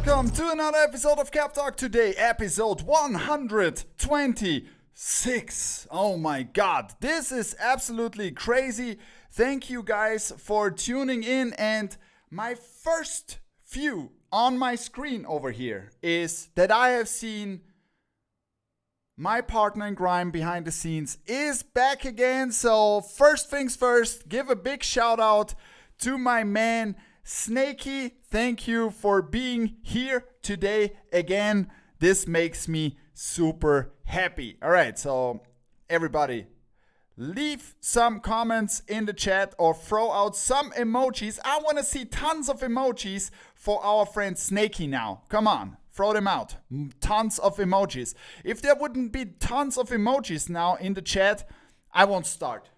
welcome to another episode of Cap Talk. Today, episode 126. Oh my god, this is absolutely crazy. Thank you guys for tuning in, and my first view on my screen over here is that I have seen my partner in crime behind the scenes is back again. So first things first, give a big shout out to my man Snakey. Thank you for being here today again. This makes me super happy. All right, so everybody, leave some comments in the chat or throw out some emojis. I want to see tons of emojis for our friend Snakey now. Come on, throw them out. Tons of emojis. If there wouldn't be tons of emojis now in the chat, I won't start.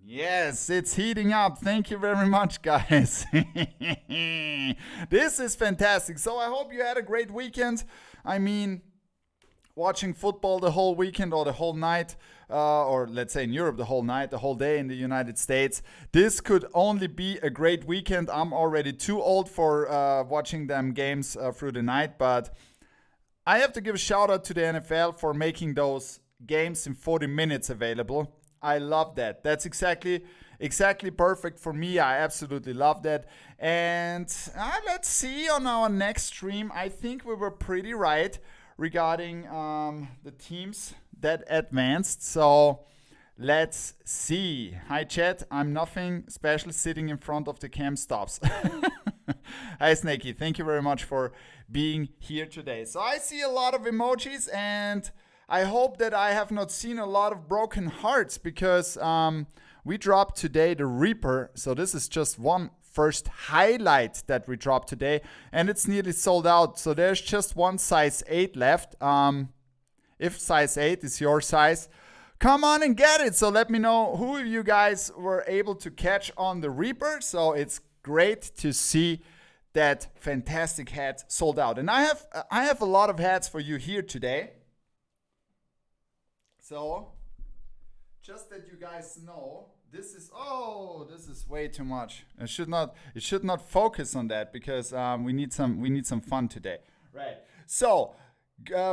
Yes, it's heating up. Thank you very much, guys. This is fantastic. So I hope you had a great weekend. I mean, watching football the whole weekend or the whole night, or let's say in Europe the whole night, the whole day in the United States. This could only be a great weekend. I'm already too old for watching them games through the night, but I have to give a shout out to the NFL for making those games in 40 minutes available. I love that. That's exactly perfect for me. I absolutely love that. And let's see on our next stream. I think we were pretty right regarding the teams that advanced. So let's see. Hi chat. I'm nothing special sitting in front of the cam stops. Hi Snakey. Thank you very much for being here today. So I see a lot of emojis, and I hope that I have not seen a lot of broken hearts, because we dropped today the Reaper. So this is just one first highlight that we dropped today, and it's nearly sold out. So there's just one size 8 left. If size 8 is your size, come on and get it. So let me know who of you guys were able to catch on the Reaper. So it's great to see that fantastic hat sold out. And I have a lot of hats for you here today. So, just that you guys know, this is way too much. It should not focus on that, because we need some fun today. Right. So,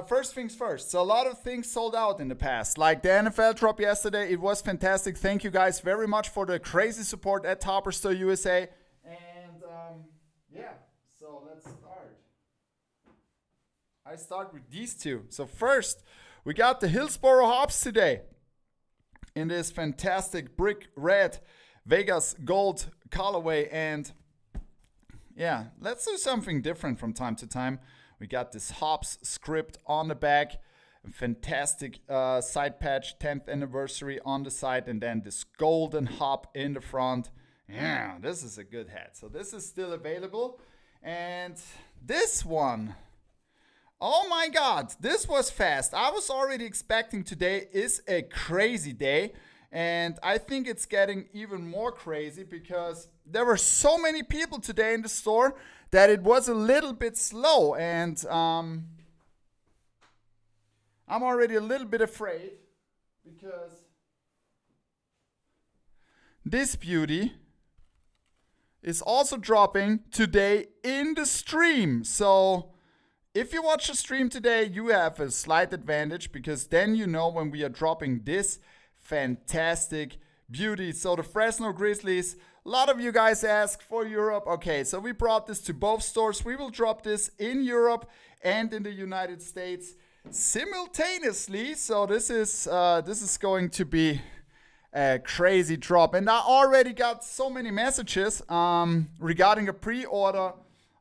first things first. So a lot of things sold out in the past, like the NFL drop yesterday. It was fantastic. Thank you guys very much for the crazy support at Topper Store USA. And yeah, so let's start. I start with these two. So first, we got the Hillsboro Hops today in this fantastic brick red Vegas gold colorway. And yeah, let's do something different from time to time. We got this Hops script on the back, a fantastic side patch, 10th anniversary on the side, and then this golden hop in the front. Yeah, this is a good hat. So this is still available. And this one, oh my god, this was fast. I was already expecting today is a crazy day, and I think it's getting even more crazy because there were so many people today in the store that it was a little bit slow, and I'm already a little bit afraid because this beauty is also dropping today in the stream. So if you watch the stream today, you have a slight advantage, because then you know when we are dropping this fantastic beauty. So the Fresno Grizzlies, a lot of you guys ask for Europe. Okay, so we brought this to both stores. We will drop this in Europe and in the United States simultaneously. So this is going to be a crazy drop. And I already got so many messages regarding a pre-order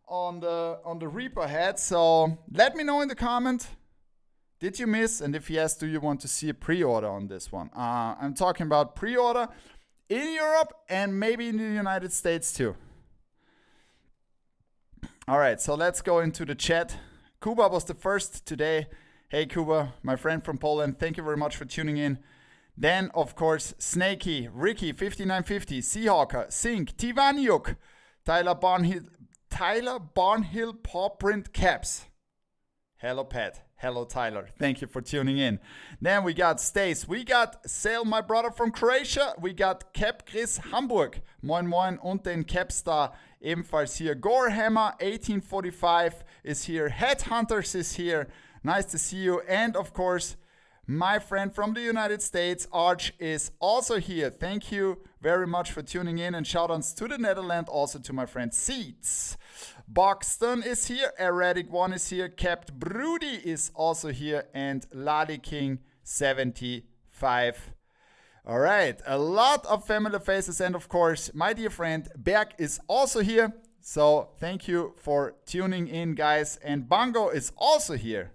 on the Reaper hat. So let me know in the comment, did you miss? And if yes, do you want to see a pre-order on this one? I'm talking about pre-order in Europe and maybe in the United States too. All right, so let's go into the chat. Kuba was the first today. Hey Kuba, my friend from Poland, thank you very much for tuning in. Then, of course, Snakey, Ricky, 5950, Seahawker, Sink, Tivaniuk, Tyler Barnhill paw print caps. Hello, Pat. Hello, Tyler. Thank you for tuning in. Then we got Stace. We got Sale, my brother from Croatia. We got Cap Chris Hamburg. Moin Moin. Und den Capstar ebenfalls hier. Gorehammer 1845 is here. Headhunters is here. Nice to see you. And of course, my friend from the United States, Arch, is also here. Thank you very much for tuning in, and shout-outs to the Netherlands, also to my friend Seeds. Boxton is here, Erratic One is here, Capt Broody is also here, and Lali King 75. All right, a lot of familiar faces, and of course, my dear friend Berg is also here. So thank you for tuning in, guys. And Bongo is also here.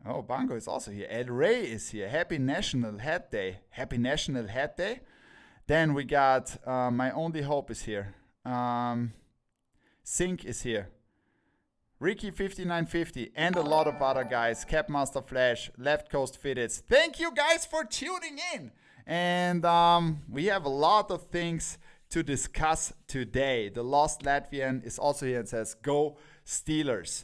Oh, Bongo is also here. Ed Ray is here. Happy National Hat Day. Happy National Hat Day. Then we got My Only Hope is here. Sync is here. Ricky 5950 and a lot of other guys. Capmaster Flash, Left Coast Fitteds. Thank you guys for tuning in. And we have a lot of things to discuss today. The Lost Latvian is also here and says, Go Steelers.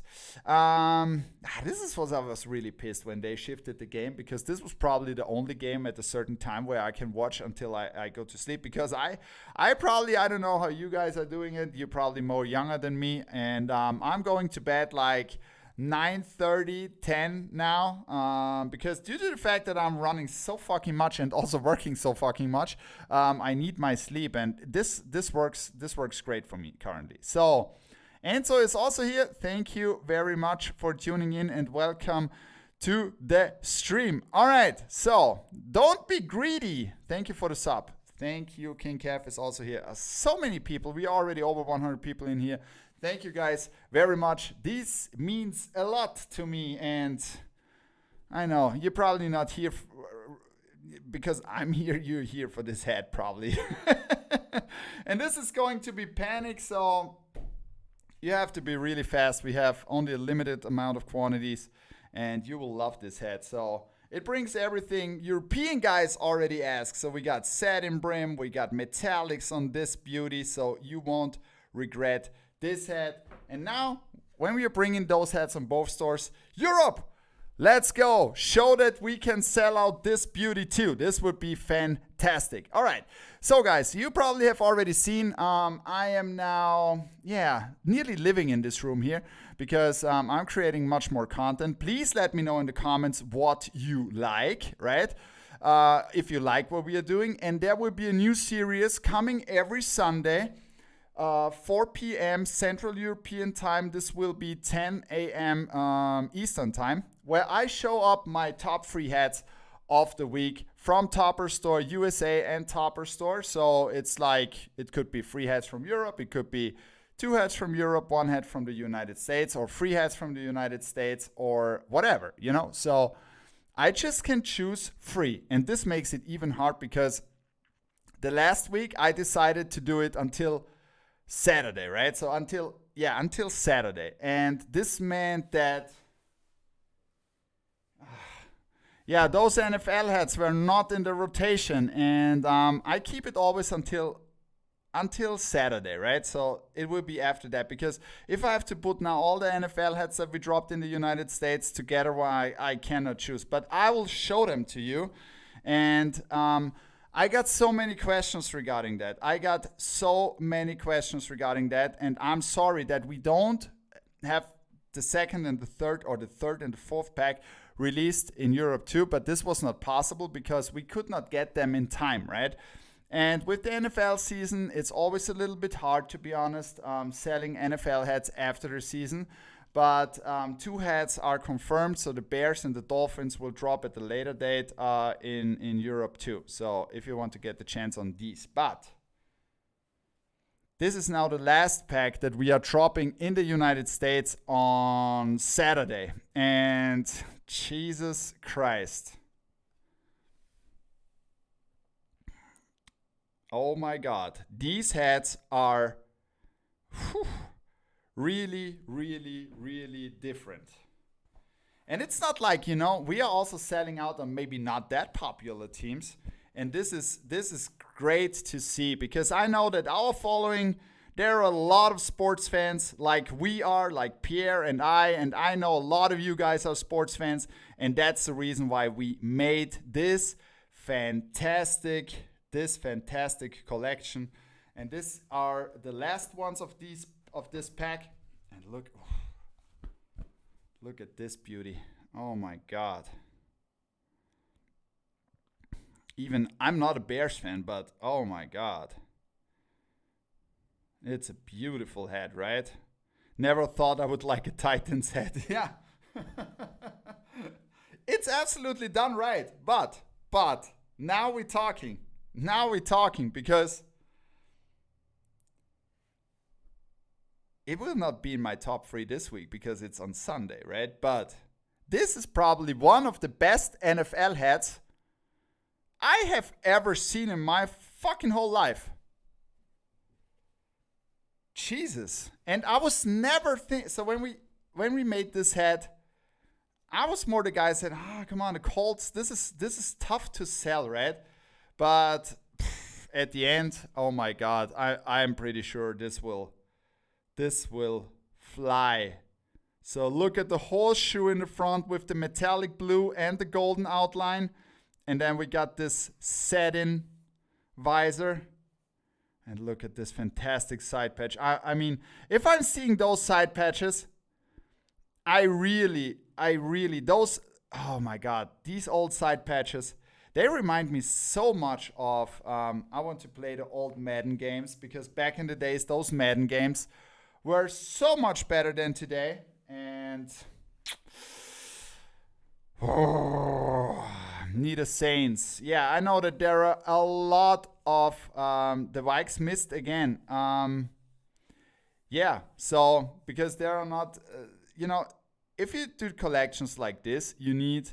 This is what I was really pissed when they shifted the game, because this was probably the only game at a certain time where I can watch until I go to sleep, because I don't know how you guys are doing it. You're probably more younger than me, and I'm going to bed like 9:30, 10 now, because due to the fact that I'm running so fucking much and also working so fucking much, I need my sleep, and this works great for me currently. So Enzo is also here. Thank you very much for tuning in and welcome to the stream. All right, so don't be greedy. Thank you for the sub. Thank you. King Calf is also here. So many people. We are already over 100 people in here. Thank you guys very much. This means a lot to me, and I know you're probably not here because I'm here. You're here for this hat probably. And this is going to be Panic, so you have to be really fast. We have only a limited amount of quantities, and you will love this hat. So it brings everything European guys already ask. So we got satin brim, we got metallics on this beauty, so you won't regret this hat. And now, when we are bringing those hats on both stores, Europe, let's go. Show that we can sell out this beauty too. This would be fantastic. All right. So guys, you probably have already seen, I am now, nearly living in this room here, because I'm creating much more content. Please let me know in the comments what you like, right? If you like what we are doing. And there will be a new series coming every Sunday. 4 p.m. Central European time. This will be 10 a.m. Eastern time, where I show up my top 3 hats of the week from Topper Store USA and Topper Store. So it's like, it could be 3 hats from Europe, it could be 2 hats from Europe, 1 hat from the United States, or 3 hats from the United States, or whatever, you know. So I just can choose 3, and this makes it even hard, because the last week I decided to do it until Saturday, right? So until Saturday. And this meant that, those NFL hats were not in the rotation. And I keep it always until Saturday, right? So it will be after that, because if I have to put now all the NFL hats that we dropped in the United States together, well, I cannot choose. But I will show them to you. And I got so many questions regarding that. And I'm sorry that we don't have the second and the third, or the third and the fourth pack released in Europe too, but this was not possible because we could not get them in time, right? And with the NFL season, it's always a little bit hard, to be honest, selling NFL hats after the season. But 2 hats are confirmed, so the Bears and the Dolphins will drop at a later date in Europe too. So if you want to get the chance on these. But this is now the last pack that we are dropping in the United States on Saturday. And Jesus Christ. Oh my God. These hats are really, really, really different. And it's not like, we are also selling out on maybe not that popular teams. And this is great to see, because I know that our following there are a lot of sports fans like we are, like Pierre and I know a lot of you guys are sports fans, and that's the reason why we made this fantastic collection. And these are the last ones of this pack. And look at this beauty. Oh my God. Even I'm not a Bears fan, but oh my God. It's a beautiful hat, right? Never thought I would like a Titans hat. Yeah. It's absolutely done right. But now we're talking. Now we're talking, because it will not be in my top 3 this week because it's on Sunday, right? But this is probably one of the best NFL hats I have ever seen in my fucking whole life. Jesus. And I was never so when we made this hat, I was more the guy that said, come on, the Colts, this is tough to sell, right? But at the end, oh my God, I'm pretty sure this will fly. So look at the horseshoe in the front with the metallic blue and the golden outline. And then we got this satin visor. And look at this fantastic side patch. I mean, if I'm seeing those side patches, I really, oh my God, these old side patches, they remind me so much of, I want to play the old Madden games, because back in the days, those Madden games were so much better than today. And need a Saints. Yeah, I know that there are a lot of the Vikes missed again. Yeah, so because there are not, if you do collections like this, you need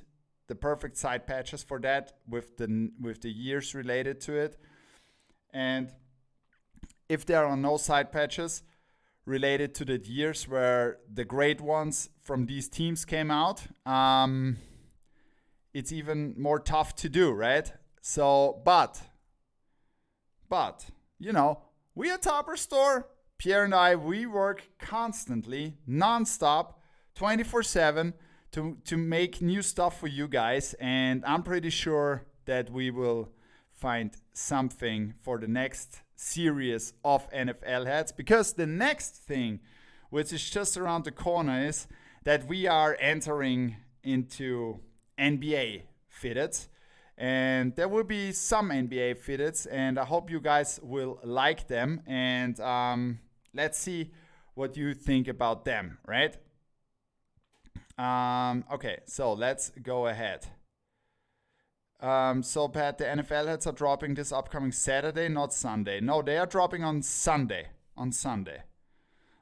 the perfect side patches for that with the years related to it. And if there are no side patches related to the years where the great ones from these teams came out, it's even more tough to do, right? So, but, we at Topper Store, Pierre and I, we work constantly, nonstop, 24/7 to make new stuff for you guys. And I'm pretty sure that we will find something for the next series of NFL hats, because the next thing, which is just around the corner, is that we are entering into NBA fitteds, and there will be some NBA fitteds, and I hope you guys will like them. And let's see what you think about them, right? Okay, so let's go ahead. So Pat, the NFL hats are dropping this upcoming Saturday, not Sunday. No, they are dropping on Sunday.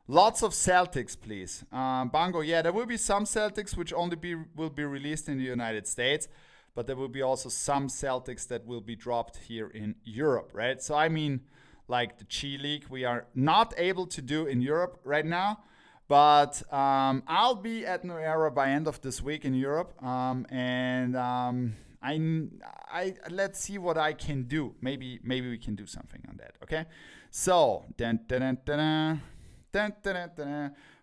Lots of Celtics, please. Bango, yeah, there will be some Celtics which only will be released in the United States, but there will be also some Celtics that will be dropped here in Europe, right? So I mean, like the G League, we are not able to do in Europe right now, but I'll be at New Era by end of this week in Europe, and I let's see what I can do. Maybe we can do something on that. Okay, so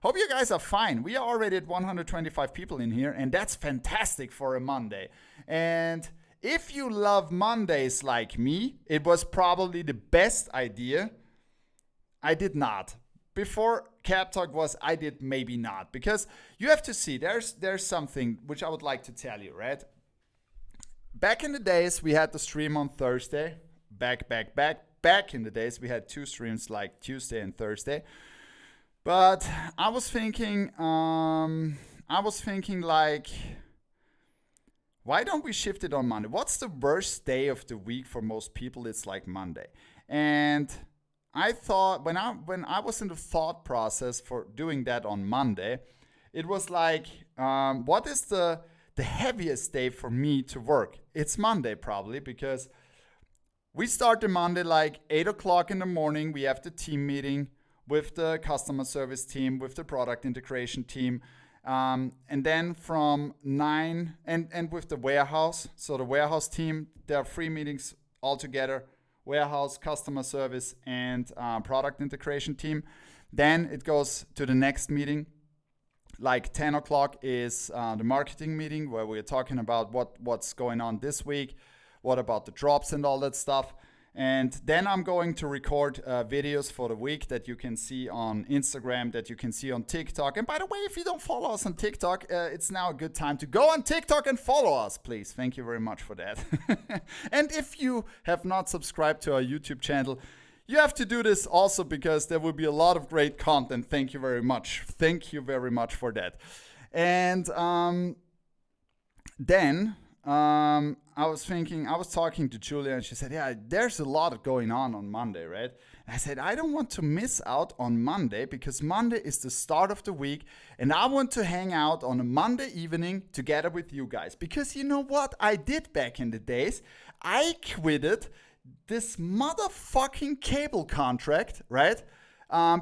hope you guys are fine. We are already at 125 people in here, and that's fantastic for a Monday. And if you love Mondays like me, it was probably the best idea. I did not. Before Cap Talk was, I did maybe not. Because you have to see, there's something which I would like to tell you, right? Back in the days, we had the stream on Thursday. Back in the days, we had 2 streams, like Tuesday and Thursday. But I was thinking like, why don't we shift it on Monday? What's the worst day of the week for most people? It's like Monday. And I thought, when I was in the thought process for doing that on Monday, it was like, what is the heaviest day for me to work? It's Monday probably, because we start the Monday like 8 o'clock in the morning. We have the team meeting with the customer service team, with the product integration team. And then from 9, and with the warehouse. So the warehouse team, there are 3 meetings altogether warehouse, customer service, and product integration team. Then it goes to the next meeting. Like 10 o'clock is the marketing meeting where we're talking about what's going on this week, what about the drops and all that stuff. And then I'm going to record videos for the week that you can see on Instagram, that you can see on TikTok. And by the way, if you don't follow us on TikTok, it's now a good time to go on TikTok and follow us, please. Thank you very much for that. And if you have not subscribed to our YouTube channel, you have to do this also because there will be a lot of great content. Thank you very much. Thank you very much for that. And then I was talking to Julia and she said, yeah, there's a lot going on Monday, right? And I said, I don't want to miss out on Monday because Monday is the start of the week and I want to hang out on a Monday evening together with you guys. Because you know what I did back in the days? I quitted this motherfucking cable contract, right?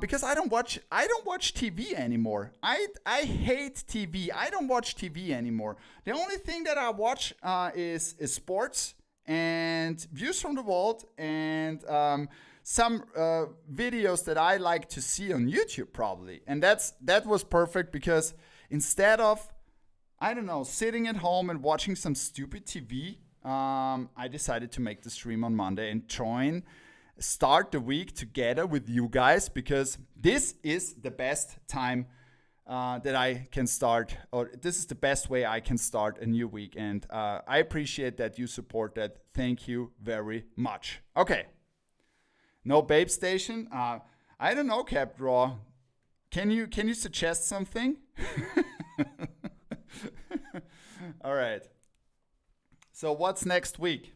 Because I don't watch TV anymore. I hate TV. I don't watch TV anymore. The only thing that I watch is sports and views from the world and some videos that I like to see on YouTube probably. And that was perfect because instead of, I don't know, sitting at home and watching some stupid TV, I decided to make the stream on Monday and start the week together with you guys because this is the best time that I can start, or this is the best way I can start a new week. And I appreciate that you support that. Thank you very much. Okay. No Babe Station. I don't know, Cap Draw. Can you suggest something? All right. So what's next week?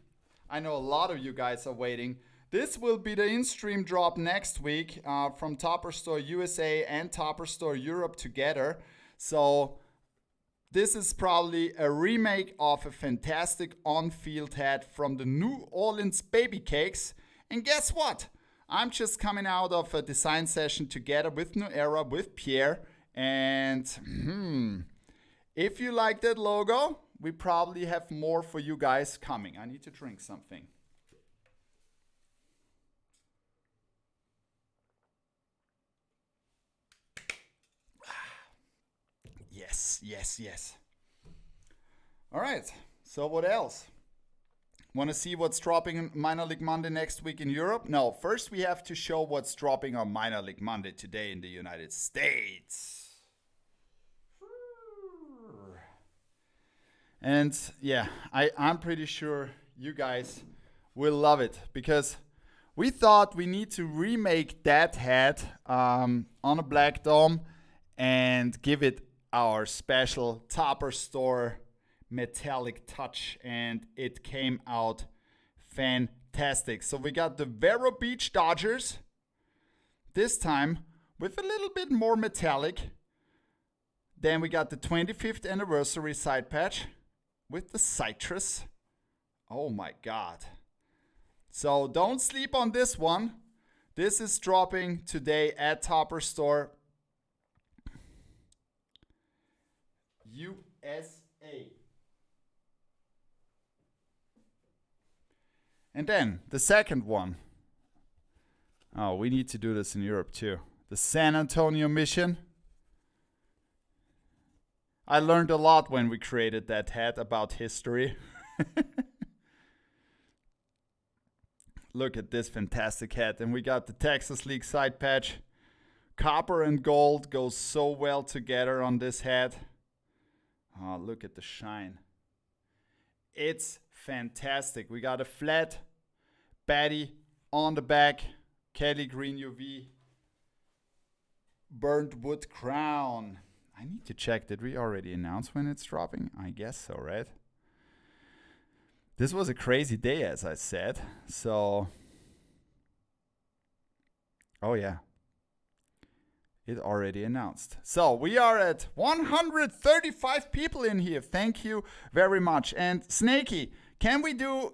I know a lot of you guys are waiting. This will be the in-stream drop next week from Topper Store USA and Topper Store Europe together. So this is probably a remake of a fantastic on-field hat from the New Orleans Baby Cakes. And guess what? I'm just coming out of a design session together with New Era, with Pierre. And if you like that logo, we probably have more for you guys coming. I need to drink something. Yes. All right. So what else? Want to see what's dropping on Minor League Monday next week in Europe? No, first we have to show what's dropping on Minor League Monday today in the United States. And yeah, I'm pretty sure you guys will love it because we thought we need to remake that hat on a black dome and give it our special Topper Store metallic touch, and it came out fantastic. So we got the Vero Beach Dodgers, this time with a little bit more metallic. Then we got the 25th anniversary side patch with the citrus. Oh my God. So don't sleep on this one. This is dropping today at Topper Store USA. And then the second one. Oh, we need to do this in Europe too. The San Antonio Mission. I learned a lot when we created that hat about history. Look at this fantastic hat. And we got the Texas League side patch. Copper and gold goes so well together on this hat. Oh, look at the shine. It's fantastic. We got a flat baddie on the back. Kelly Green UV. Burnt wood crown. I need to check. Did we already announce when it's dropping? I guess so, right? This was a crazy day, as I said. So, oh yeah. It already announced. So we are at 135 people in here. Thank you very much. And Snakey, can we do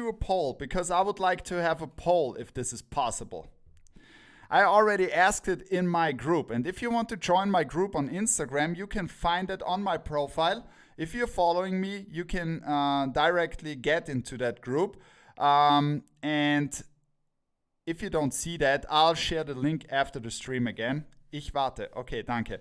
a poll? Because I would like to have a poll if this is possible. I already asked it in my group. And if you want to join my group on Instagram, you can find it on my profile. If you're following me, you can directly get into that group. And if you don't see that, I'll share the link after the stream again. Ich warte. Okay, danke.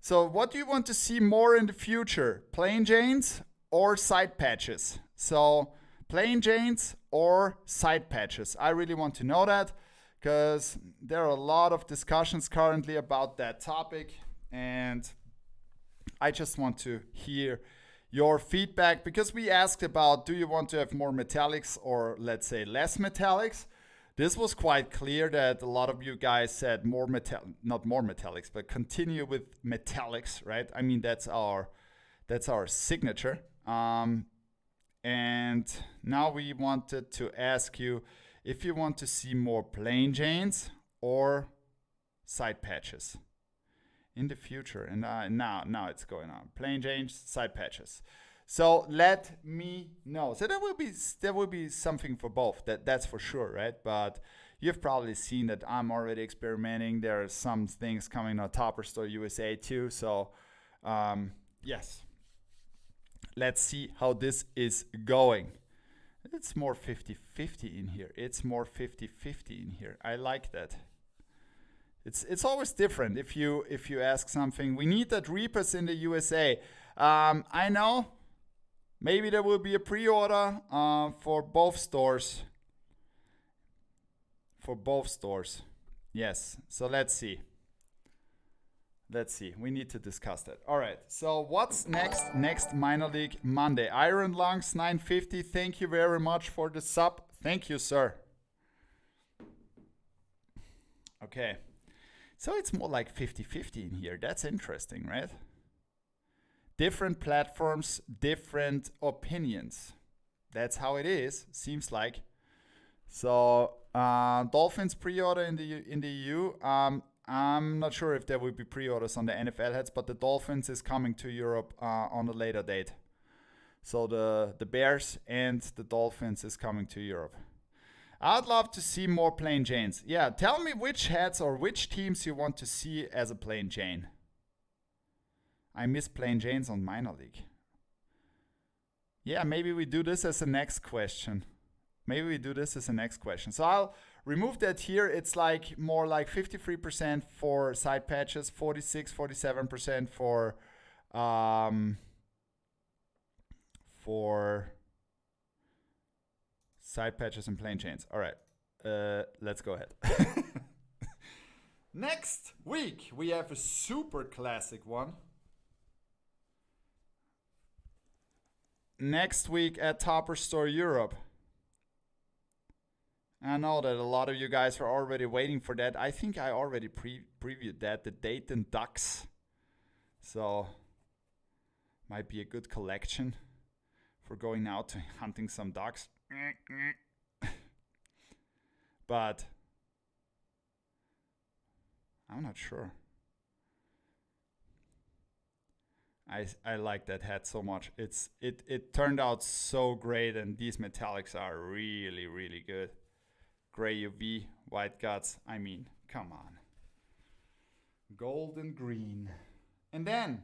So what do you want to see more in the future? Plain Janes or side patches? So plain Janes or side patches? I really want to know that because there are a lot of discussions currently about that topic, and I just want to hear your feedback, because we asked about, do you want to have more metallics or let's say less metallics? This was quite clear that a lot of you guys said more not more metallics, but continue with metallics, right? I mean, that's our signature. And now we wanted to ask you if you want to see more plain Janes or side patches in the future. And now it's going on. Plain Janes, side patches. So let me know. So there will be something for both. That's for sure, right? But you've probably seen that I'm already experimenting. There are some things coming on Topper Store USA too. So yes, let's see how this is going. It's more 50-50 in here. It's more 50-50 in here. I like that. It's always different if you ask something. We need that Reapers in the USA. I know. Maybe there will be a pre-order for both stores. For both stores. Yes. So let's see. Let's see. We need to discuss that. All right. So what's next? Next Minor League Monday. Iron Lungs 950. Thank you very much for the sub. Thank you, sir. Okay. So it's more like 50-50 in here. That's interesting, right? Different platforms, different opinions. That's how it is, seems like. So Dolphins pre-order in the EU. I'm not sure if there will be pre-orders on the NFL heads, but the Dolphins is coming to Europe on a later date. So the Bears and the Dolphins is coming to Europe. I'd love to see more plain Janes. Yeah, tell me which heads or which teams you want to see as a plain Jane. I miss plain Janes on Minor League. Yeah, maybe we do this as a next question. So I'll remove that here. It's like more like 53% for side patches, 47% for side patches and plain Janes. All right, let's go ahead. Next week, we have a super classic one. Next week at Topper Store Europe. I know that a lot of you guys are already waiting for that. I think I already previewed that, the Dayton Ducks. So, might be a good collection for going out hunting some ducks. But I'm not sure. I like that hat so much. It turned out so great, and these metallics are really, really good. Gray UV, white guts. I mean, come on. Gold and green. And then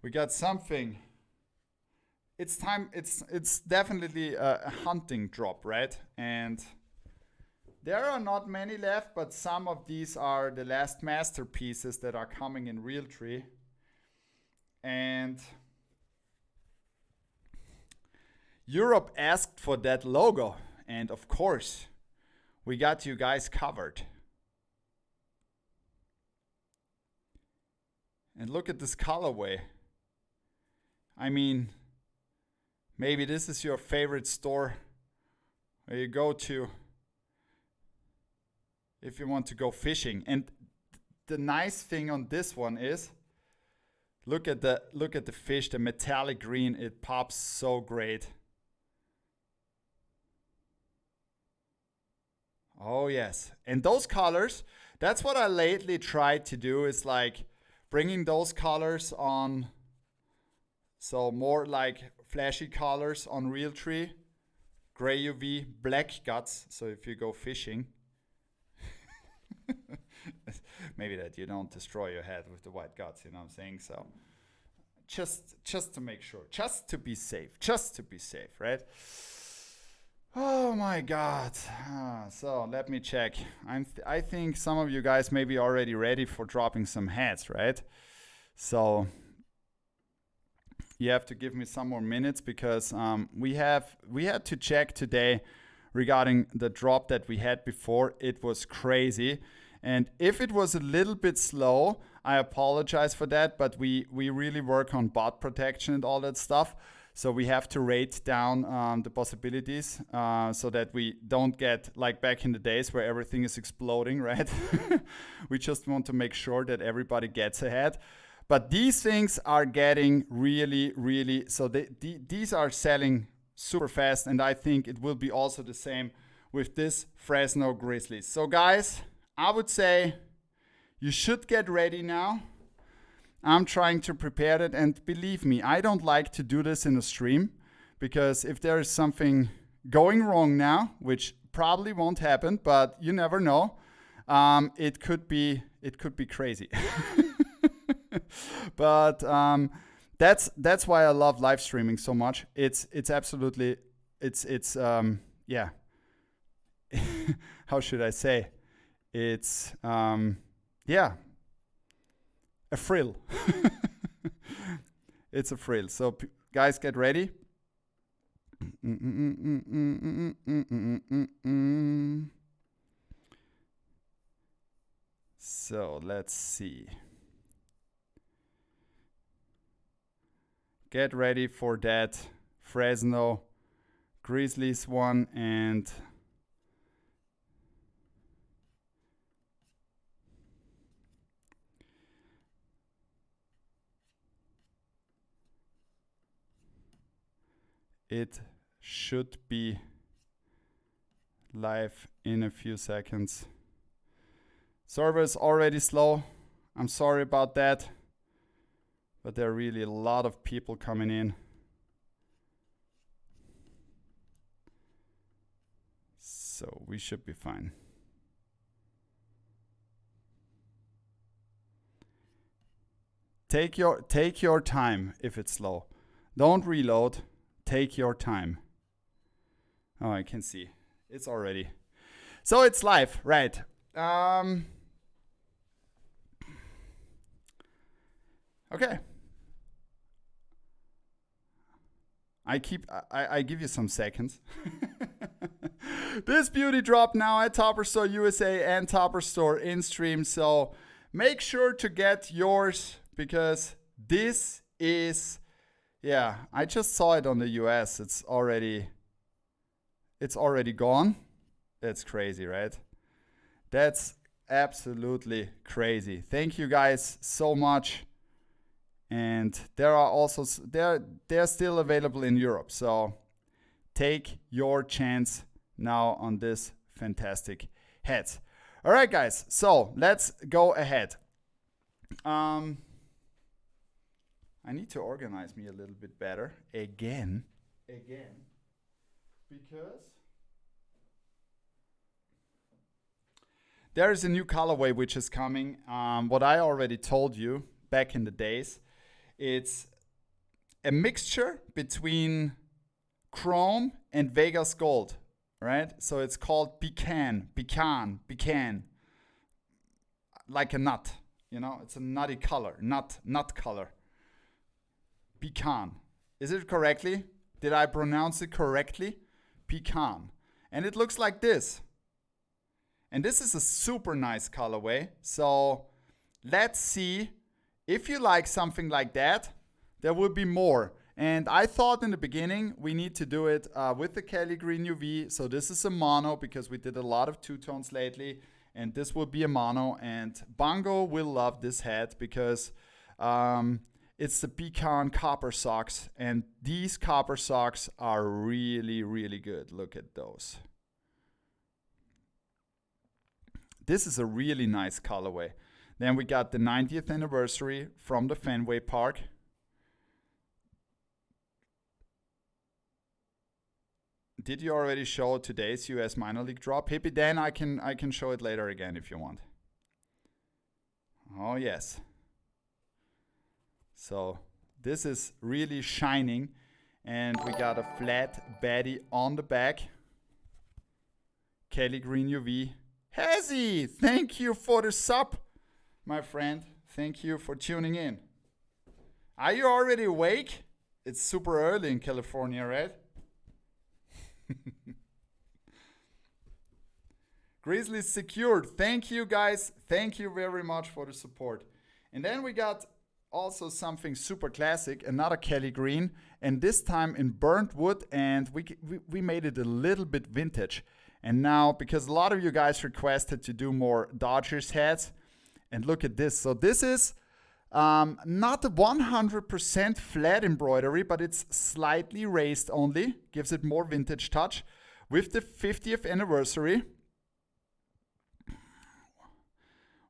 we got something. It's time. It's definitely a hunting drop, right? And there are not many left, but some of these are the last masterpieces that are coming in Realtree. And Europe asked for that logo. And of course, we got you guys covered. And look at this colorway. I mean, maybe this is your favorite store where you go to if you want to go fishing. And the nice thing on this one is, look at the fish, the metallic green. It pops so great. Oh yes, and those colors, that's what I lately tried to do, is like bringing those colors on, so more like flashy colors on Realtree, gray UV, black guts, so if you go fishing, maybe that you don't destroy your head with the white guts, you know what I'm saying? So just to make sure, just to be safe, right? Oh my God. So let me check. I think some of you guys may be already ready for dropping some heads, right? So you have to give me some more minutes because we had to check today regarding the drop that we had before. It was crazy. And if it was a little bit slow, I apologize for that, but we really work on bot protection and all that stuff. So we have to rate down the possibilities so that we don't get like back in the days where everything is exploding, right? We just want to make sure that everybody gets ahead. But these things are getting really, so these are selling super fast, and I think it will be also the same with this Fresno Grizzlies. So guys, I would say you should get ready now. I'm trying to prepare it, and believe me, I don't like to do this in a stream because if there is something going wrong now, which probably won't happen, but you never know, it could be crazy. But that's why I love live streaming so much. It's absolutely yeah. How should I say? It's yeah, a thrill. It's a thrill. So guys, get ready. So let's see. Get ready for that Fresno Grizzlies one, and it should be live in a few seconds. Server is already slow. I'm sorry about that. But there are really a lot of people coming in. So we should be fine. Take your time if it's slow. Don't reload. Take your time. Oh, I can see. It's already. So it's live, right? Okay. I give you some seconds. This beauty drop now at Topper Store USA and Topper Store in stream. So make sure to get yours because this is, yeah, I just saw it on the US. It's already gone. That's crazy, right? That's absolutely crazy. Thank you guys so much. And there are also they're still available in Europe. So take your chance now on this fantastic head. All right, guys. So let's go ahead. I need to organize me a little bit better again, because there is a new colorway which is coming. What I already told you back in the days. It's a mixture between chrome and Vegas gold, right? So it's called pecan, like a nut, you know, it's a nutty color, nut color. Pecan. Is it correctly? Did I pronounce it correctly? Pecan. And it looks like this. And this is a super nice colorway. So let's see. If you like something like that, there will be more. And I thought in the beginning we need to do it with the Kelly Green UV. So this is a mono because we did a lot of two-tones lately. And this will be a mono. And Bongo will love this hat because it's the pecan copper socks. And these copper socks are really, really good. Look at those. This is a really nice colorway. Then we got the 90th anniversary from the Fenway Park. Did you already show today's US minor league drop? Hippie Dan, I can show it later again if you want. Oh yes. So this is really shining, and we got a flat baddie on the back. Kelly Green UV. Hezzy, thank you for the sub, my friend. Thank you for tuning in. Are you already awake? It's super early in California, right? Grizzly secured. Thank you, guys. Thank you very much for the support. And then we got also something super classic, another Kelly Green, and this time in burnt wood, and we made it a little bit vintage. And now, because a lot of you guys requested to do more Dodgers hats, and look at this. So this is not a 100% flat embroidery, but it's slightly raised only. Gives it more vintage touch. With the 50th anniversary.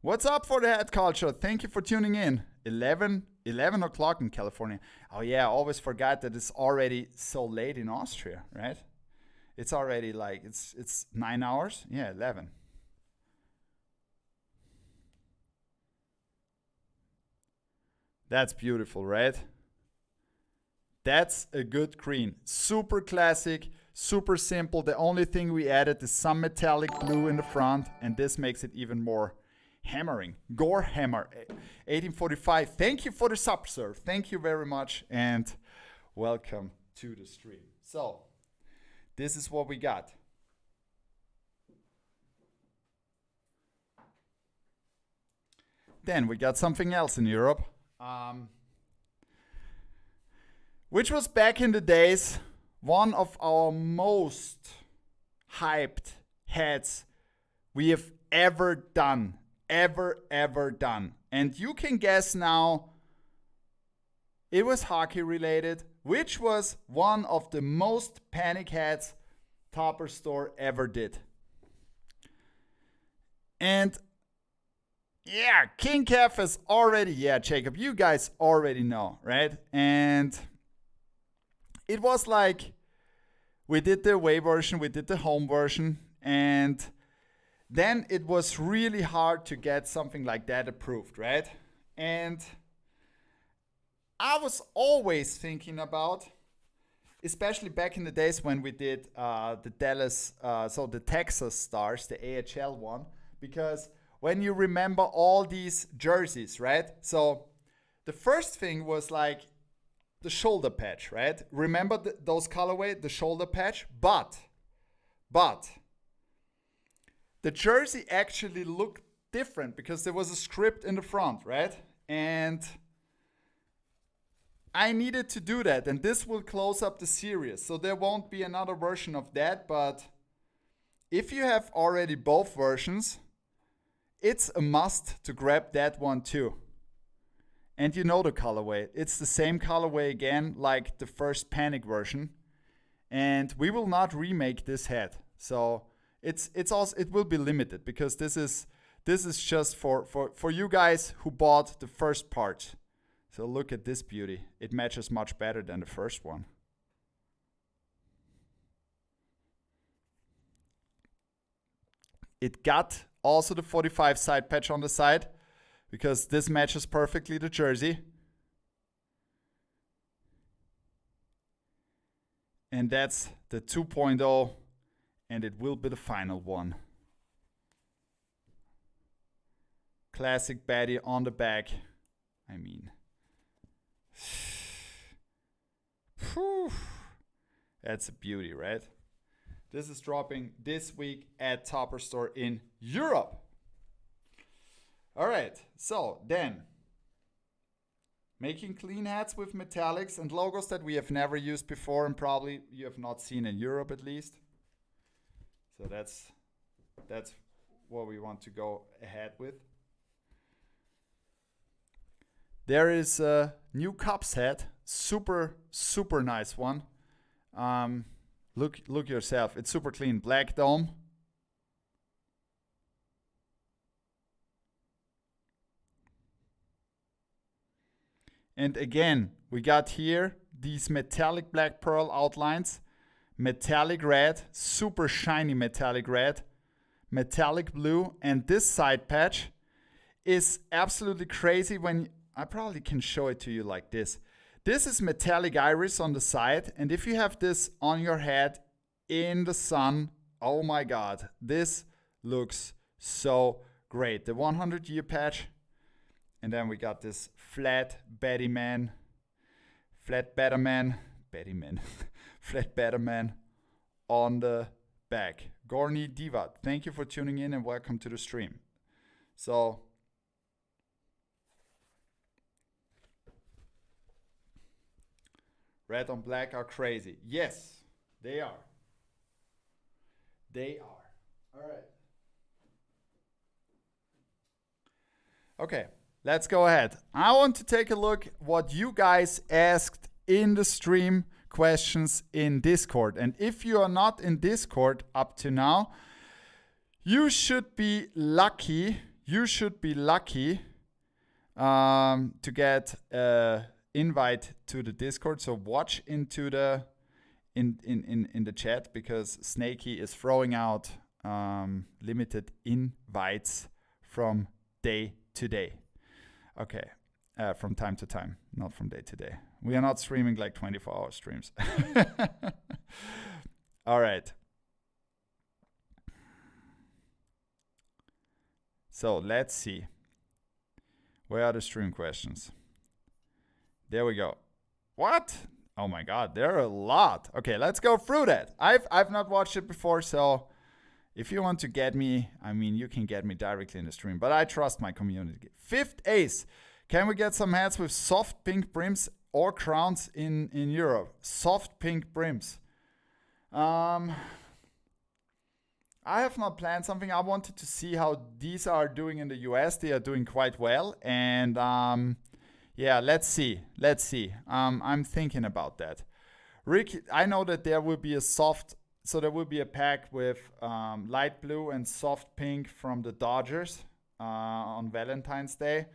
What's up for the hat culture? Thank you for tuning in. 11 o'clock in California. Oh yeah, I always forgot that it's already so late in Austria, right? It's already like, it's 9 hours? Yeah, 11. That's beautiful, right? That's a good green. Super classic, super simple. The only thing we added is some metallic blue in the front, and this makes it even more hammering. Gore Hammer 1845. Thank you for the sub, sir. Thank you very much, and welcome to the stream. So, this is what we got. Then we got something else in Europe. Which was back in the days one of our most hyped hats we have ever done. Ever done. And you can guess now, it was hockey related, which was one of the most panic hats Topper Store ever did. And yeah, King Kev is already, yeah, Jacob, you guys already know, right? And it was like, we did the away version, we did the home version, and then it was really hard to get something like that approved, right? And I was always thinking about, especially back in the days when we did the Texas Stars, the AHL one, because when you remember all these jerseys, right? So the first thing was like the shoulder patch, right? Remember those colorway, the shoulder patch? But the jersey actually looked different because there was a script in the front, right? And I needed to do that, and this will close up the series. So there won't be another version of that, but if you have already both versions, it's a must to grab that one too. And you know the colorway. It's the same colorway again, like the first Panic version. And we will not remake this hat. So it will be limited, because this is just for you guys who bought the first part. So look at this beauty. It matches much better than the first one. It got also the 45 side patch on the side, because this matches perfectly the jersey. And that's the 2.0, and it will be the final one. Classic baddie on the back. I mean, whew, that's a beauty, right? This is dropping this week at Topper Store in Europe. All right, so then, making clean hats with metallics and logos that we have never used before, and probably you have not seen in Europe at least. So that's what we want to go ahead with. There is a new Cubs hat, super nice one. Look yourself, it's super clean, black dome. And again, we got here these metallic black pearl outlines, metallic red, super shiny metallic red, metallic blue, and this side patch is absolutely crazy. When I probably can show it to you like this. This is metallic iris on the side, and if you have this on your head in the sun Oh my God, this looks so great. The 100-year patch. And then we got this flat Betty man, flat Betterman, flat Betterman on the back. Gorny Diva, thank you for tuning in and welcome to the stream. So, red on black are crazy. Yes, they are. They are. All right. Okay, let's go ahead. I want to take a look what you guys asked in the stream questions in Discord. And if you are not in Discord up to now, you should be lucky. You should be lucky to get an invite to the Discord. So watch into the in the chat because Snakey is throwing out limited invites from day to day. Okay, from time to time, not from day to day. We are not streaming like 24-hour streams. All right. So let's see. Where are the stream questions? There we go. What? Oh my God, there are a lot. Okay, let's go through that. I've not watched it before, so if you want to get me, I mean, you can get me directly in the stream, but I trust my community. Fifth Ace. Can we get some hats with soft pink brims or crowns in Europe? Soft pink brims. I have not planned something. I wanted to see how these are doing in the US. They are doing quite well. And yeah, let's see. Let's see. I'm thinking about that. Rick, I know that there will be a soft, so there will be a pack with light blue and soft pink from the Dodgers on Valentine's Day.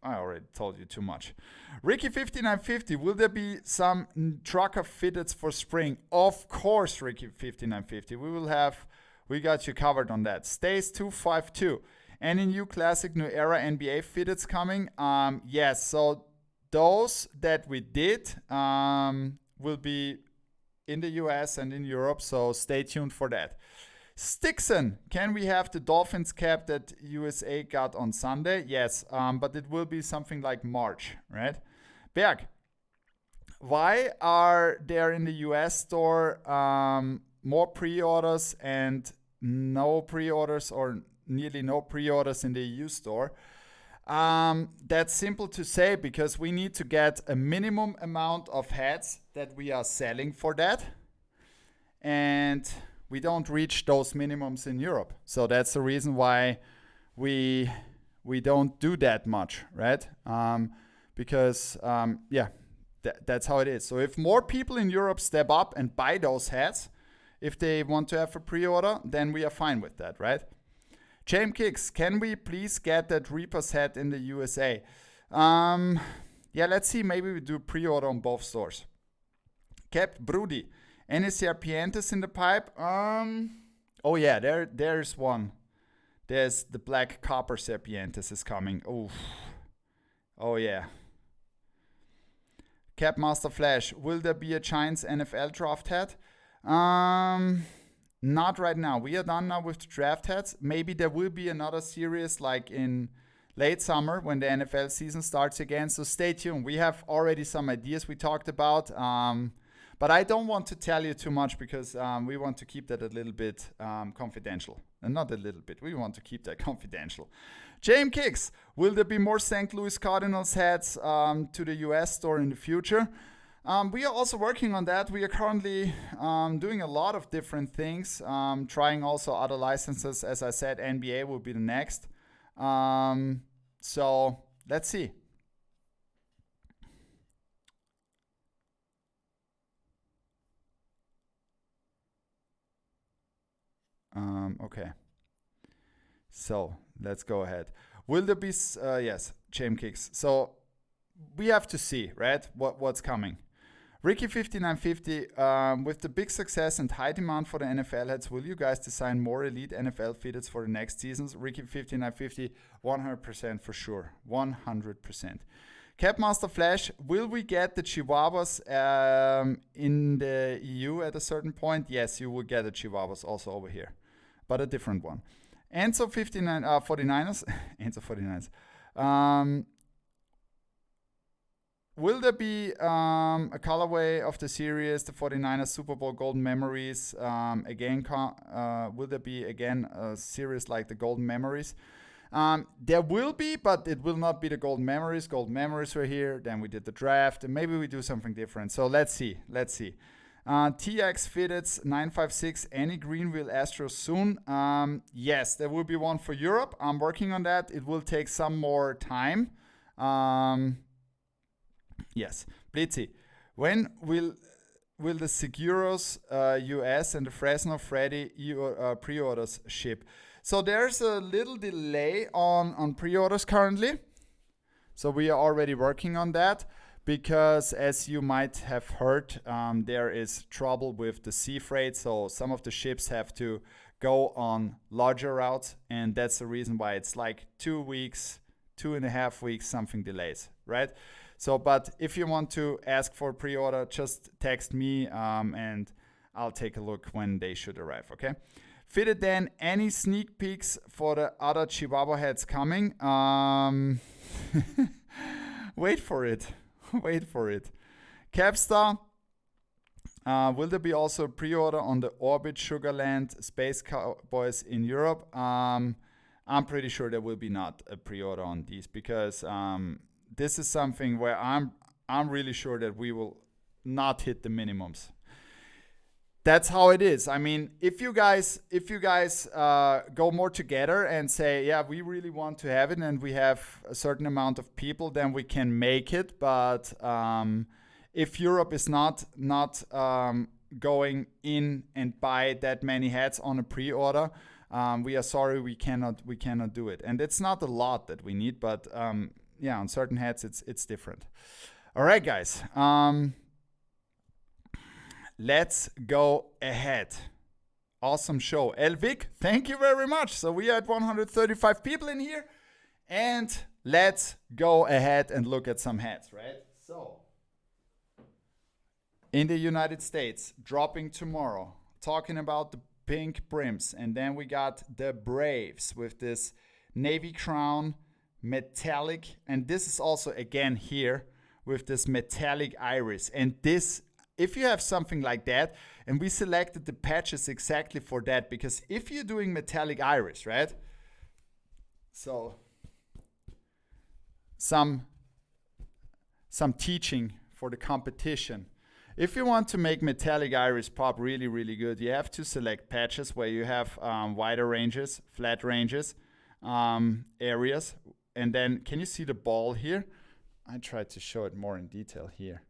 I already told you too much. Ricky 5950, will there be some trucker fitteds for spring? Of course, Ricky 5950. We got you covered on that. Stays 252. Any new classic new era NBA fitteds coming? Yes, so those that we did will be in the US and in Europe, so stay tuned for that. Stixon, can we have the Dolphins cap that USA got on Sunday? Yes, but it will be something like March, right? Berg, why are there in the US store more pre-orders and no pre-orders or nearly no pre-orders in the EU store? That's simple to say because we need to get a minimum amount of hats that we are selling for that. And we don't reach those minimums in Europe. So that's the reason why we don't do that much, right? Because, yeah, that's how it is. So if more people in Europe step up and buy those hats, if they want to have a pre-order, then we are fine with that, right? James Kicks, can we please get that Reaper's hat in the USA? Yeah, let's see. Maybe we do pre-order on both stores. Cap Broody, any Serpientes in the pipe? Oh yeah, there's one. There's the black copper Serpientes is coming. Oof. Oh yeah. Cap Master Flash, will there be a Giants NFL draft hat? Not right now. We are done now with the draft hats. Maybe there will be another series like in late summer when the NFL season starts again. So stay tuned. We have already some ideas we talked about. But I don't want to tell you too much because we want to keep that a little bit confidential. And not a little bit. We want to keep that confidential. James Kicks, will there be more St. Louis Cardinals hats to the US store in the future? We are also working on that. We are currently doing a lot of different things, trying also other licenses. As I said, NBA will be the next. So let's see. Okay. So let's go ahead. Will there be, yes, James Kicks. So we have to see, right, what's coming. Ricky 5950, with the big success and high demand for the NFL hats, will you guys design more elite NFL fitteds for the next seasons? Ricky 5950, 100% for sure. 100%. Capmaster Flash, will we get the Chihuahuas in the EU at a certain point? Yes, you will get the Chihuahuas also over here, but a different one. Enzo 49ers, Enzo 49ers. Will there be a colorway of the series, the 49ers Super Bowl Golden Memories? Will there be again a series like the Golden Memories? There will be, but it will not be the Golden Memories. Golden Memories were here. Then we did the draft, and maybe we do something different. So let's see. TX Fitteds 956. Any green wheel Astros soon? Yes, there will be one for Europe. I'm working on that. It will take some more time. Yes, Blitzy. When will the Seguros US and the Fresno Freddy pre-orders ship? So there's a little delay on pre-orders currently. So we are already working on that because, as you might have heard, there is trouble with the sea freight. So some of the ships have to go on larger routes, and that's the reason why it's like 2 weeks, 2.5 weeks, something delays, right? So, but if you want to ask for pre-order, just text me and I'll take a look when they should arrive, okay? Fitted then, any sneak peeks for the other Chihuahua heads coming? Wait for it. Wait for it. Capstar, will there be also a pre-order on the Orbit Sugarland Space Cowboys in Europe? I'm pretty sure there will be not a pre-order on these because this is something where I'm really sure that we will not hit the minimums. That's how it is. I mean, if you guys go more together and say, yeah, we really want to have it, and we have a certain amount of people, then we can make it. But if Europe is not going in and buy that many hats on a pre-order, we are sorry, we cannot do it. And it's not a lot that we need, but yeah, on certain hats it's different. All right, guys. Let's go ahead. Awesome show. Elvik, thank you very much. So we are at 135 people in here. And let's go ahead and look at some hats, right? So, in the United States, dropping tomorrow, talking about the pink brims. And then we got the Braves with this navy crown, metallic. And this is also, again, here with this metallic iris. And this, if you have something like that, and we selected the patches exactly for that, because if you're doing metallic iris, right? So some teaching for the competition. If you want to make metallic iris pop really, really good, you have to select patches where you have wider ranges, flat ranges, areas. And then, can you see the ball here? I tried to show it more in detail here.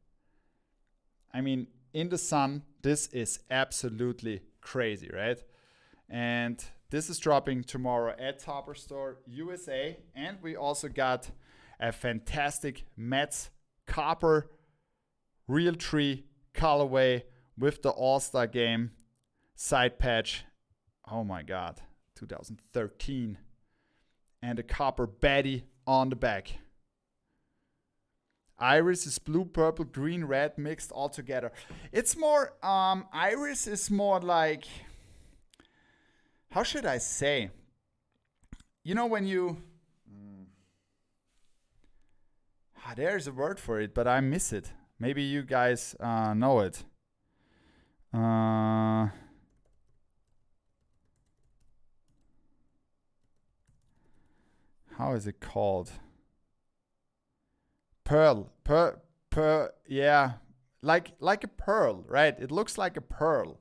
I mean, in the sun, this is absolutely crazy, right? And this is dropping tomorrow at Topper Store USA. And we also got a fantastic Mets copper real tree colorway with the All-Star Game side patch. Oh my God, 2013. And a copper Betty on the back. Iris is blue, purple, green, red mixed all together. It's more, iris is more like, how should I say? You know when you, there's a word for it, but I miss it. Maybe you guys know it. How is it called? Pearl, yeah, like a pearl, right? It looks like a pearl.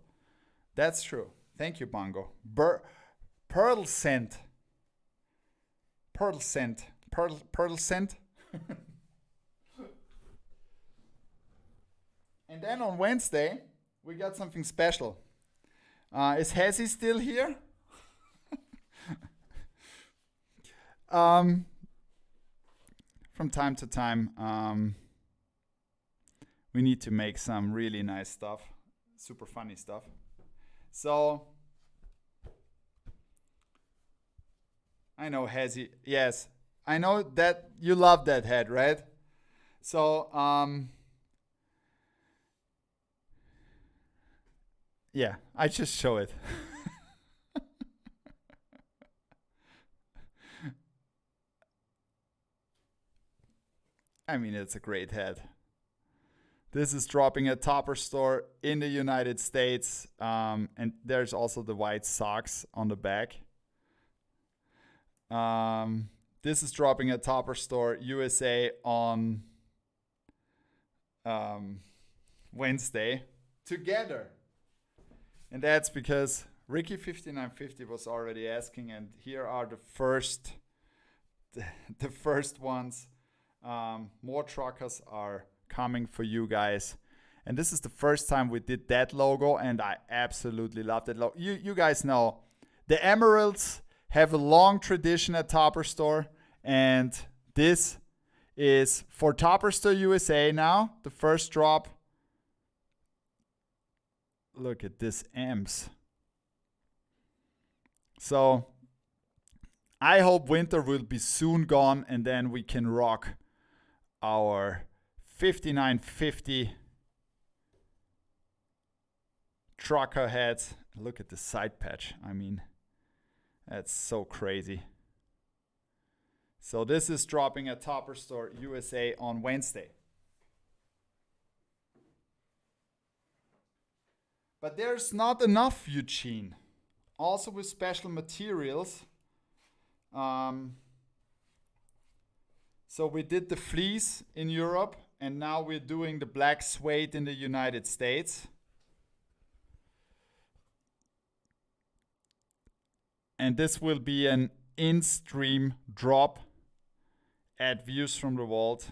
That's true. Thank you, Bongo. Pearl scent. Pearl scent. Pearl scent. And then on Wednesday, we got something special. Is Hezzy still here? From time to time, we need to make some really nice stuff, super funny stuff. So, I know Hezzy, yes, I know that you love that head, right? So, yeah, I just show it. I mean, it's a great hat. This is dropping at Topper Store in the United States. And there's also the white socks on the back. This is dropping at Topper Store USA on Wednesday together. And that's because Ricky 5950 was already asking, and here are the first ones. More truckers are coming for you guys. And this is the first time we did that logo, and I absolutely love that logo. You guys know the Emeralds have a long tradition at Topper Store, and this is for Topper Store USA now, the first drop. Look at this amps. So I hope winter will be soon gone, and then we can rock our 5950 trucker heads. Look at the side patch. I mean, that's so crazy. So this is dropping at Topper Store USA on Wednesday. But there's not enough, Eugene. Also with special materials. So we did the fleece in Europe, and now we're doing the black suede in the United States. And this will be an in-stream drop at Views from the Vault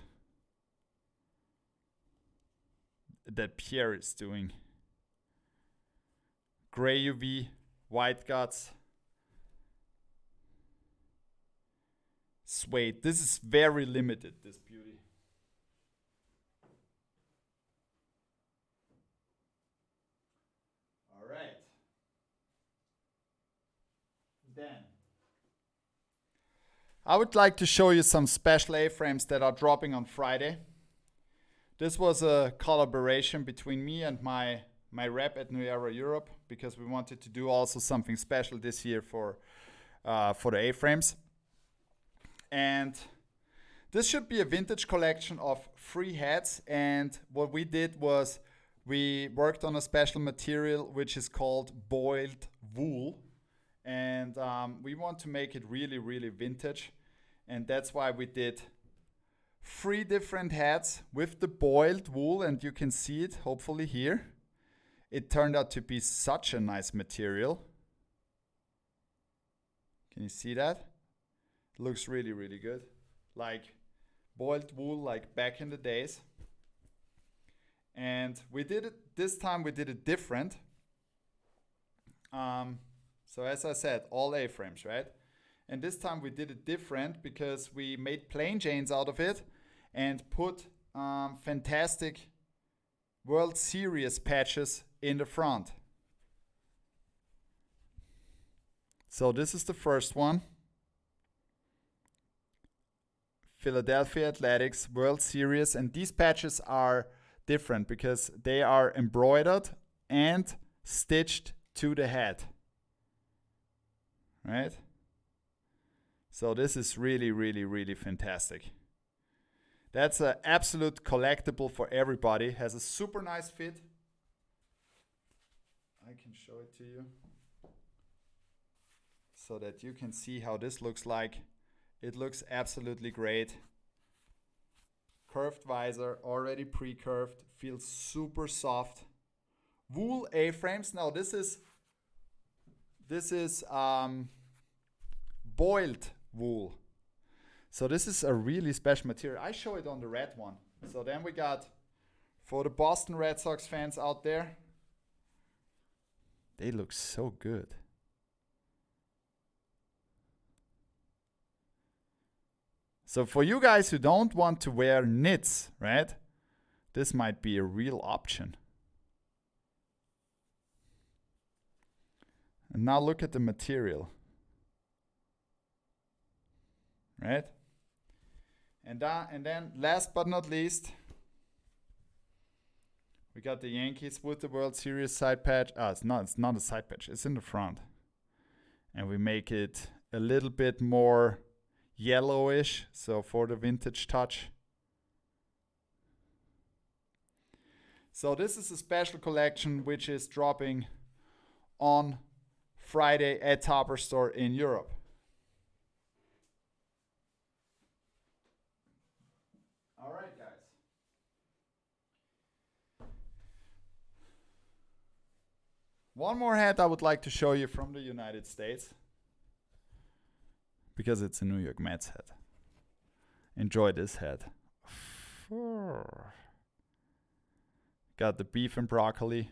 that Pierre is doing. Gray UV, white guts, suede. This is very limited, this beauty. All right. Then I would like to show you some special A-frames that are dropping on Friday. This was a collaboration between me and my rep at New Era Europe, because we wanted to do also something special this year for the A-frames. And this should be a vintage collection of 3 hats. And what we did was we worked on a special material which is called boiled wool. And we want to make it really, really vintage. And that's why we did 3 different hats with the boiled wool. And you can see it hopefully here. It turned out to be such a nice material. Can you see that? It looks really, really good. Like boiled wool, like back in the days. And we did it, this time we did it different. So as I said, all A-frames, right? And this time we did it different because we made plain Janes out of it and put fantastic World Series patches in the front. So this is the first one. Philadelphia Athletics World Series, and these patches are different because they are embroidered and stitched to the head. Right? So this is really, really, really fantastic. That's an absolute collectible for everybody. Has a super nice fit. I can show it to you so that you can see how this looks like. It looks absolutely great. Curved visor, already pre-curved, feels super soft. Wool A-frames. Now this is boiled wool. So this is a really special material. I show it on the red one. So then we got, for the Boston Red Sox fans out there, they look so good. So for you guys who don't want to wear knits, right? This might be a real option. And now look at the material. Right? And then last but not least, we got the Yankees with the World Series side patch. It's not a side patch. It's in the front. And we make it a little bit more yellowish, so for the vintage touch. So this is a special collection which is dropping on Friday at Topper Store in Europe. All right, guys. One more hat I would like to show you from the United States, because it's a New York Mets hat. Enjoy this hat. Got the beef and broccoli.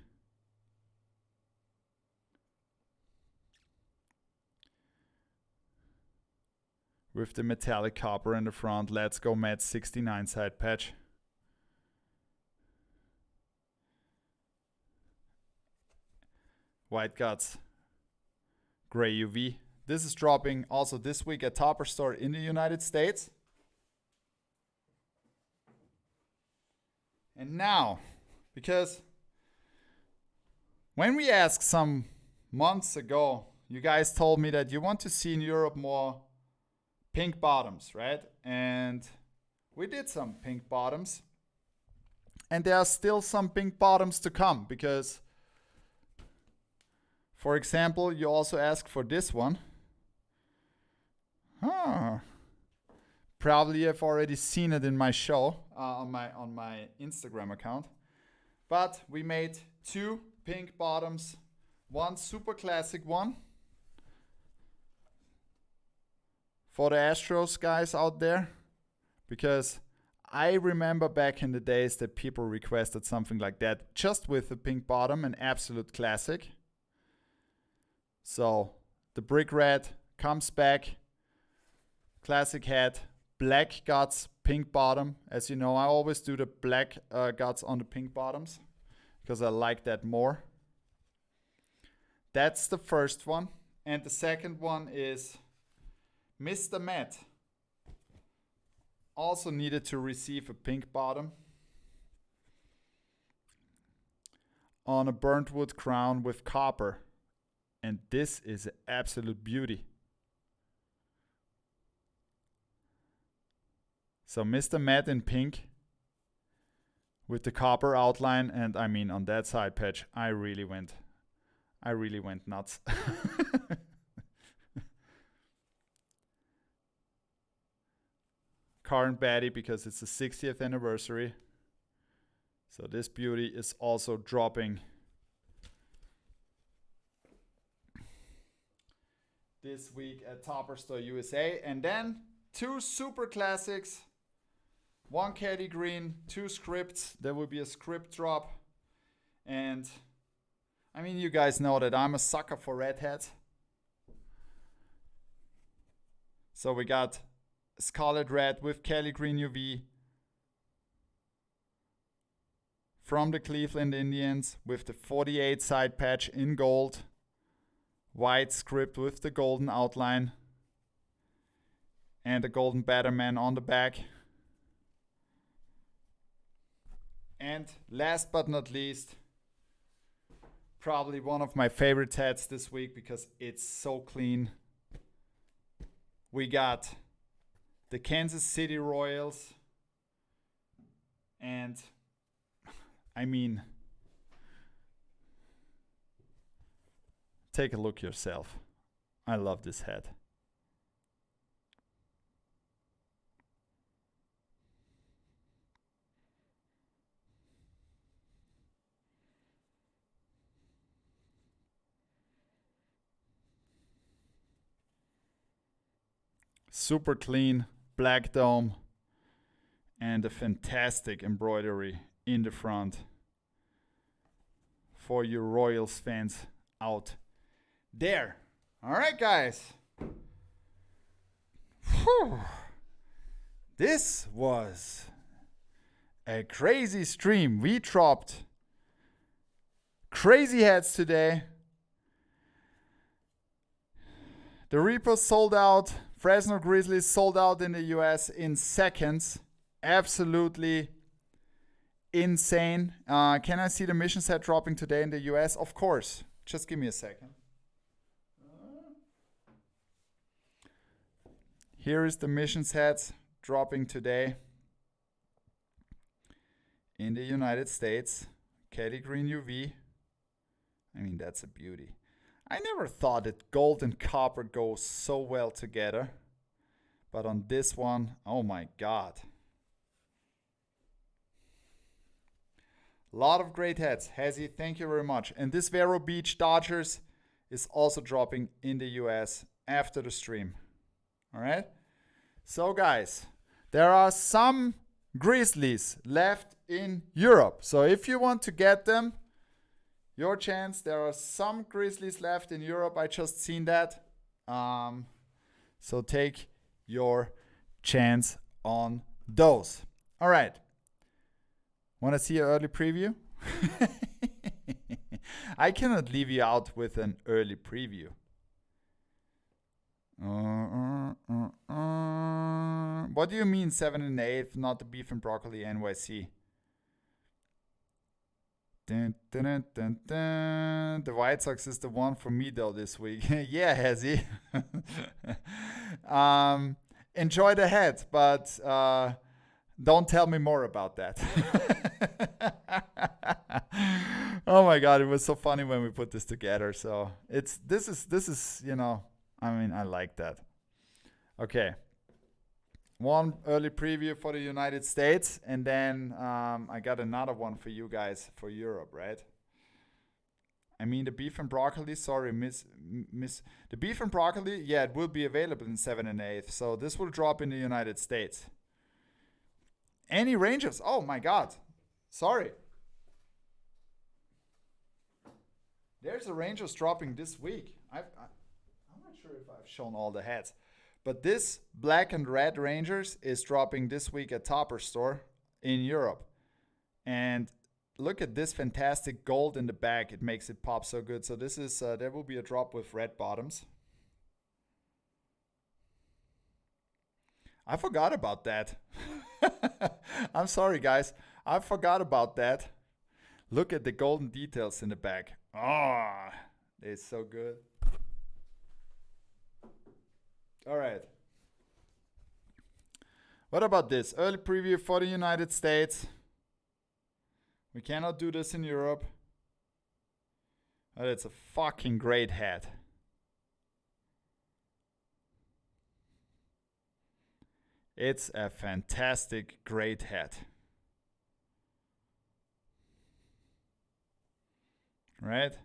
With the metallic copper in the front. Let's go Mets 69 side patch. White guts. Gray UV. This is dropping also this week at Topper Store in the United States. And now, because when we asked some months ago, you guys told me that you want to see in Europe more pink bottoms, right? And we did some pink bottoms. And there are still some pink bottoms to come because, for example, you also asked for this one. Probably have already seen it in my show on my Instagram account. But we made two pink bottoms, one super classic one for the Astros guys out there, because I remember back in the days that people requested something like that, just with the pink bottom, an absolute classic. So the brick red comes back, classic hat, black guts, pink bottom. As you know, I always do the black guts on the pink bottoms because I like that more. That's the first one. And the second one is Mr. Matt. Also needed to receive a pink bottom on a burnt wood crown with copper. And this is an absolute beauty. So Mr. Matte in pink with the copper outline, and I mean on that side patch, I really went nuts. Current baddie because it's the 60th anniversary. So this beauty is also dropping this week at Topper Store USA. And then two super classics. One Kelly Green, two scripts. There will be a script drop. And I mean, you guys know that I'm a sucker for red hats. So we got Scarlet Red with Kelly Green UV from the Cleveland Indians with the 48 side patch in gold. White script with the golden outline. And the golden Batterman on the back. And last but not least, probably one of my favorite hats this week because it's so clean. We got the Kansas City Royals. And I mean, take a look yourself. I love this hat. Super clean black dome and a fantastic embroidery in the front for you Royals fans out there. All right, guys. Whew. This was a crazy stream. We dropped crazy hats today. The repos sold out Fresno Grizzlies sold out in the US in seconds. Absolutely insane. Can I see the mission set dropping today in the US? Of course. Just give me a second. Here is the mission sets dropping today in the United States. Kelly Green UV. I mean, that's a beauty. I never thought that gold and copper go so well together. But on this one, oh my God. A lot of great hats. Hazy, thank you very much. And this Vero Beach Dodgers is also dropping in the US after the stream. All right? So guys, there are some Grizzlies left in Europe. So if you want to get them, your chance. There are some Grizzlies left in Europe. I just seen that. So take your chance on those. All right. Want to see an early preview? I cannot leave you out with an early preview. What do you mean 7 and 8, not the beef and broccoli NYC? Dun, dun, dun, dun, dun. The White Sox is the one for me though this week. Yeah, Hezzy. Enjoy the hat, but don't tell me more about that. Oh my God, it was so funny when we put this together. So this is I mean, I like that. Okay. One early preview for the United States, and then I got another one for you guys for Europe, right? I mean, the beef and broccoli, sorry, miss. The beef and broccoli, yeah, it will be available in 7 and 8. So this will drop in the United States. Any Rangers? Oh my God. Sorry. There's a Rangers dropping this week. I'm not sure if I've shown all the hats. But this black and red Rangers is dropping this week at Topper Store in Europe. And look at this fantastic gold in the back. It makes it pop so good. So this is, there will be a drop with red bottoms. I forgot about that. I'm sorry, guys. I forgot about that. Look at the golden details in the back. Oh, it's so good. All right. What about this? Early preview for the United States. We cannot do this in Europe. But it's a fucking great hat. It's a fantastic, great hat. Right?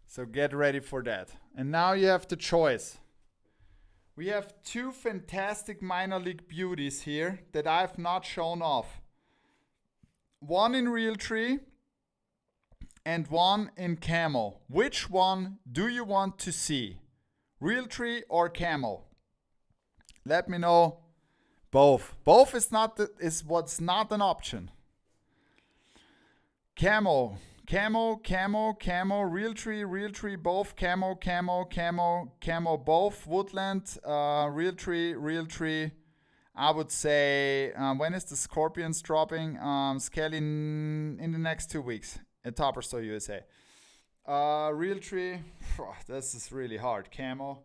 So get ready for that. And now you have the choice. We have two fantastic minor league beauties here that I've not shown off. One in Realtree and one in Camo. Which one do you want to see? Realtree or Camo? Let me know. Both. Both is what's not an option. Camo, Realtree, both, Camo, both, Woodland, Realtree. I would say, when is the Scorpions dropping? Skelly in the next 2 weeks at Topper Store USA. Realtree, this is really hard. Camo.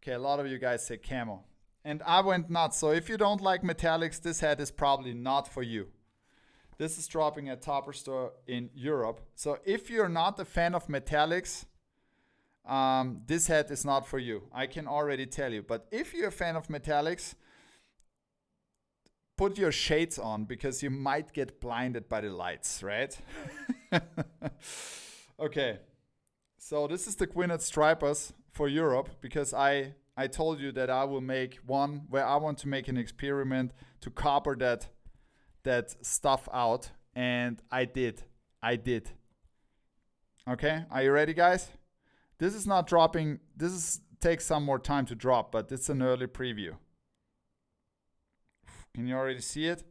Okay, a lot of you guys say Camo. And I went nuts. So if you don't like metallics, this hat is probably not for you. This is dropping at Topper Store in Europe. So if you're not a fan of metallics, this hat is not for you. I can already tell you. But if you're a fan of metallics, put your shades on because you might get blinded by the lights, right? Okay. So this is the Gwinnett Stripers for Europe because I told you that I will make one where I want to make an experiment to copper that stuff out, and I did. Okay, are you ready, guys? This is not dropping. Takes some more time to drop, but it's an early preview. Can you already see it?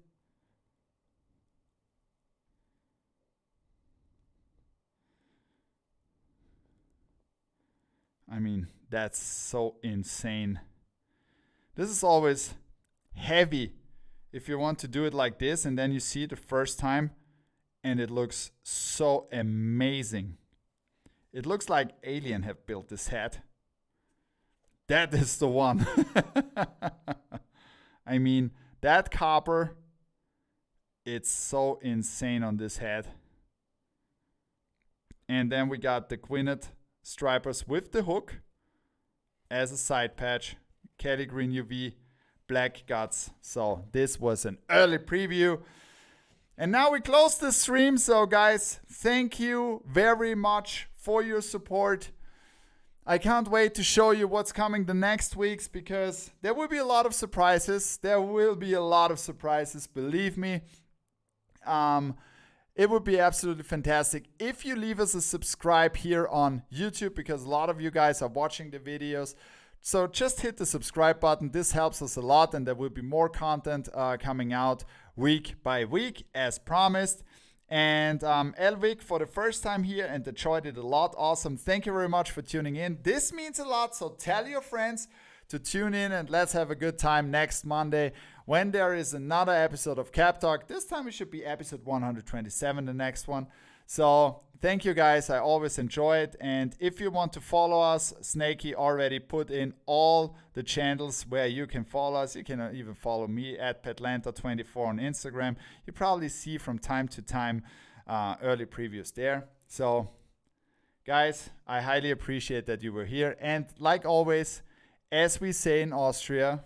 I mean, that's so insane. This is always heavy if you want to do it like this, and then you see it the first time and it looks so amazing. It looks like Alien have built this head. That is the one. I mean, that copper, it's so insane on this head. And then we got the Gwyneth stripers with the hook as a side patch. Kelly Green UV, black guts. So this was an early preview. And now we close the stream. So guys, thank you very much for your support. I can't wait to show you what's coming the next weeks, because there will be a lot of surprises. There will be a lot of surprises, believe me. It would be absolutely fantastic if you leave us a subscribe here on YouTube, because a lot of you guys are watching the videos. So just hit the subscribe button. This helps us a lot, and there will be more content coming out week by week as promised. And Elvik, for the first time here, and enjoyed it a lot. Awesome. Thank you very much for tuning in. This means a lot, so tell your friends to tune in, and let's have a good time next Monday when there is another episode of Cap Talk. This time it should be episode 127, the next one. So thank you guys. I always enjoy it. And if you want to follow us, Snakey already put in all the channels where you can follow us. You can even follow me at Petlanta24 on Instagram. You probably see from time to time early previews there. So guys, I highly appreciate that you were here. And like always, as we say in Austria,